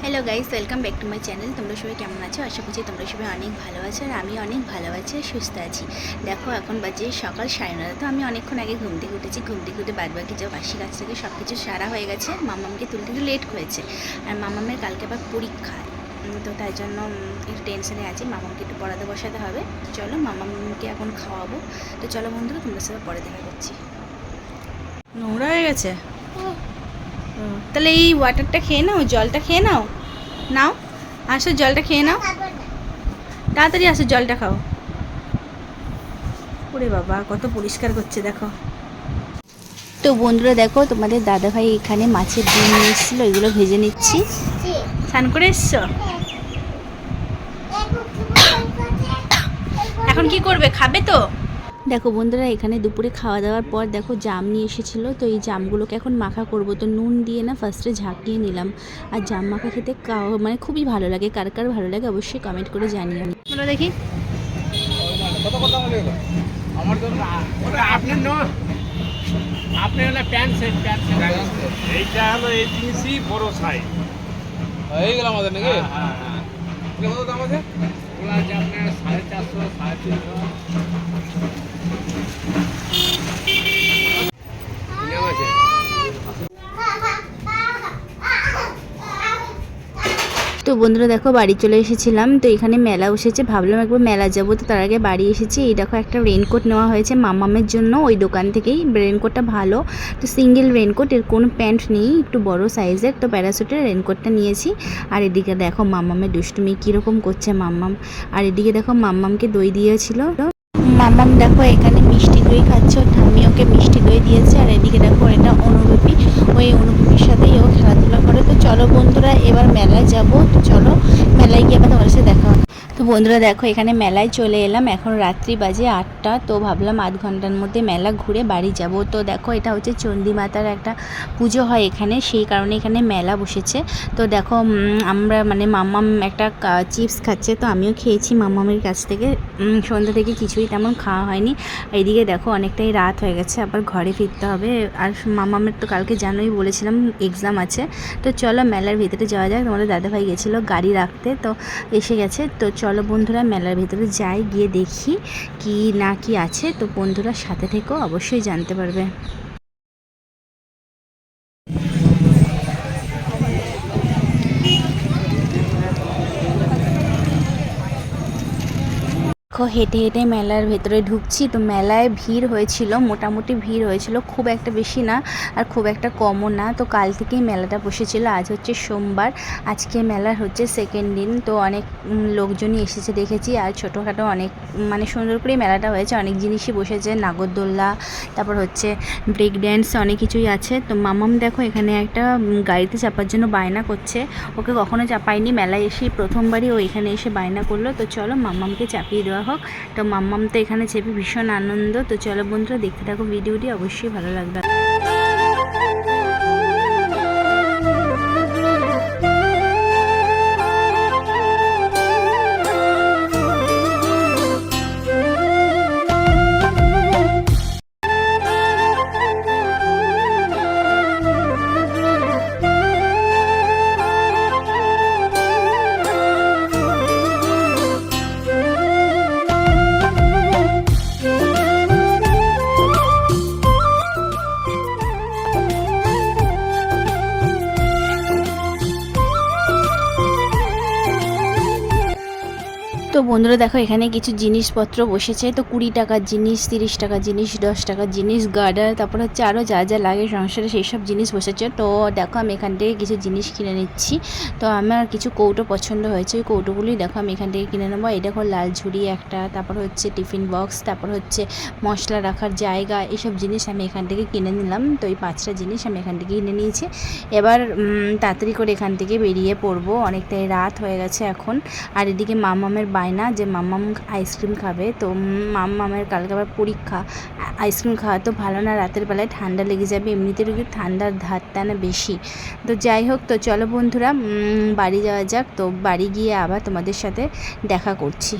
Hello guys, welcome back to my channel. তোমরা সবাই কেমন আছো? আশা করছি তোমরা সবাই অনেক ভালো আছো আর আমি অনেক ভালো আছি আর সুস্থ আছি। দেখো এখন বাজে সকাল 9:30। তো আমি অনেকক্ষণ আগে ঘুম থেকে উঠেছি। ঘুম থেকে উঠে বাদবাকি যা বাসি কাজ থেকে সব কিছু সারা হয়ে গেছে। মামামকে তুলতে একটু লেট হয়েছে আর মামামের কালকে আবার পরীক্ষা, তো তাই জন্য একটু টেনশনে আছি। মামামকে একটু পড়াতে বসাতে হবে। চলো মামামকে এখন খাওয়াবো। তো চলো বন্ধুরা, তোমরা সবাই পরে দেখা করছি। নোংরা হয়ে গেছে, তাহলে এই ওয়াটারটা খেয়ে নাও, জলটা খেয়ে নাও। নাও, আসো জলটা খেয়ে নাও, তাড়াতাড়ি আসো জলটা খাও। ওরে বাবা, কত পরিষ্কার করছে দেখো। তো বন্ধুরা দেখো, তোমাদের দাদাভাই এখানে মাছের ডিম নিয়ে এসেছিলো, এগুলো ভেজে নিচ্ছি। স্নান করে এসছো? এখন কি করবে, খাবে তো? দেখো বন্ধুরা, এখানে দুপুরে খাওয়া দাওয়ার পর দেখো জাম নিয়ে এসেছিলো। তো এই জামগুলোকে এখন মাখা করব। তো নুন দিয়ে না ফার্স্টে ঝাঁকিয়ে নিলাম। আর জাম মাখা খেতে মানে খুবই ভালো লাগে। কার কার ভালো লাগে অবশ্যই কমেন্ট করে জানিও। বলো দেখি। আমার জন্য আপনার নয়, আপনি হলে প্যান্ট সেট এইটা হলো এই জিনিসই বড় সাইজ হয়ে গেল আমাদের নাকি। হ্যাঁ হ্যাঁ, কত দাম আছে? ওগুলো আছে আপনার 450, 350 আছে। তো বন্ধুরা দেখো, বাড়ি চলে এসেছিলাম। তো এখানে মেলা বসেছে, ভাবলাম একবার মেলা যাবো। তো তার আগে বাড়ি এসেছি। এই দেখো একটা রেনকোট নেওয়া হয়েছে মামামের জন্য ওই দোকান থেকেই। রেনকোটটা ভালো, তো সিঙ্গেল রেনকোট, এর কোনো প্যান্ট নেই, একটু বড় সাইজের। তো প্যারাসুটের রেনকোটটা নিয়েছি। আর এদিকে দেখো মামামের দুষ্টুমি কীরকম করছে মাম্মাম। আর এদিকে দেখো মাম্মামকে দই দিয়েছিল। মাম্মাম দেখো এখানে মিষ্টি দই খাচ্ছে, ওর ঠাম্মি ওকে মিষ্টি দই দিয়েছে। আর এদিকে দেখো এটা অনুভূতি, ওই অনুভূতির সাথেই ও খেলাধুলা করে। তো চলো বন্ধুরা, এবার মেলায় যাব। তো চলো মেলায় গিয়ে আবার তোমার সাথে দেখা হবে। তো বন্ধুরা দেখো, এখানে মেলায় চলে এলাম। এখন রাত্রি বাজে 8টা। তো ভাবলাম আধ ঘন্টার মধ্যে মেলা ঘুরে বাড়ি যাব। তো দেখো এটা হচ্ছে চণ্ডী মাতার একটা পুজো হয় এখানে, সেই কারণে এখানে মেলা বসেছে। তো দেখো আমরা মানে মাম্মাম একটা চিপস খাচ্ছে, তো আমিও খেয়েছি মাম্মামের কাছ থেকে। সন্ধ্যা থেকে কিছুই তেমন খাওয়া হয়নি। এইদিকে দেখো অনেকটাই রাত হয়ে গেছে, আবার ঘরে ফিরতে হবে। আর মাম্মামের তো কালকে জানোই বলেছিলাম এক্সাম আছে। তো চলো মেলার ভিতরে যাওয়া যাক। তোমাদের দাদাভাই গেছিলো গাড়ি রাখতে, তো এসে গেছে। তো চলো বন্ধুরা মেলার ভিতরে যাই, গিয়ে দেখি কি না কি আছে। তো বন্ধুরা সাথে থেকেও অবশ্যই জানতে পারবে। দেখো হেঁটে হেঁটে মেলার ভেতরে ঢুকছি। তো মেলায় ভিড় হয়েছিল, মোটামুটি ভিড় হয়েছিল, খুব একটা বেশি না আর খুব একটা কমও না। তো কাল থেকেই মেলাটা বসেছিল, আজ হচ্ছে সোমবার, আজকে মেলার হচ্ছে সেকেন্ড দিন। তো অনেক লোকজনই এসেছে দেখেছি। আর ছোটোখাটো অনেক মানে সুন্দর করেই মেলাটা হয়েছে, অনেক জিনিসই বসেছে, নাগরদোল্লা, তারপর হচ্ছে ব্রেক ড্যান্স, অনেক কিছুই আছে। তো মামাম দেখো এখানে একটা গাড়িতে চাপার জন্য বায়না করছে, ওকে কখনো চাপায়নি, মেলায় এসেই প্রথমবারই ও এখানে এসে বায়না করলো। তো চলো মামামকে চাপিয়ে দেওয়া হোক। তো মাম্মাম তো এখানে চেপে ভীষণ আনন্দ। তো চলো বন্ধুরা দেখতে থাকো ভিডিওটি, অবশ্যই ভালো লাগবে। তো বন্ধুরা দেখো এখানে কিছু জিনিসপত্র বসেছে। তো 20 টাকার জিনিস, 30 টাকার জিনিস, 10 টাকার জিনিস, গার্ডার, তারপর হচ্ছে আরও যা যা লাগে সংসারে সেই সব জিনিস বসেছে। তো দেখো আমি এখান থেকে কিছু জিনিস কিনে নিচ্ছি। তো আমার কিছু কৌটো পছন্দ হয়েছে, ওই কৌটোগুলি দেখো আমি এখান থেকে কিনে নেবো। এই দেখো লাল ঝুড়ি একটা, তারপর হচ্ছে টিফিন বক্স, তারপর হচ্ছে মশলা রাখার জায়গা, এসব জিনিস আমি এখান থেকে কিনে নিলাম। তো এই 5টা জিনিস আমি এখান থেকে কিনে নিয়েছি। এবার তাড়াতাড়ি করে এখান থেকে বেরিয়ে পড়বো, অনেকটাই রাত হয়ে গেছে এখন। আর এদিকে মামামের বায়না যে মাম্মাম আইসক্রিম খাবে। তো মাম্মামের কালকে আবার পরীক্ষা, আইসক্রিম খাওয়া তো ভালো না, রাতের বেলায় ঠান্ডা লেগে যাবে, এমনিতে রোগীর ঠান্ডার ধারটা না বেশি। তো যাই হোক, তো চলো বন্ধুরা বাড়ি যাওয়া যাক। তো বাড়ি গিয়ে আবার তোমাদের সাথে দেখা করছি।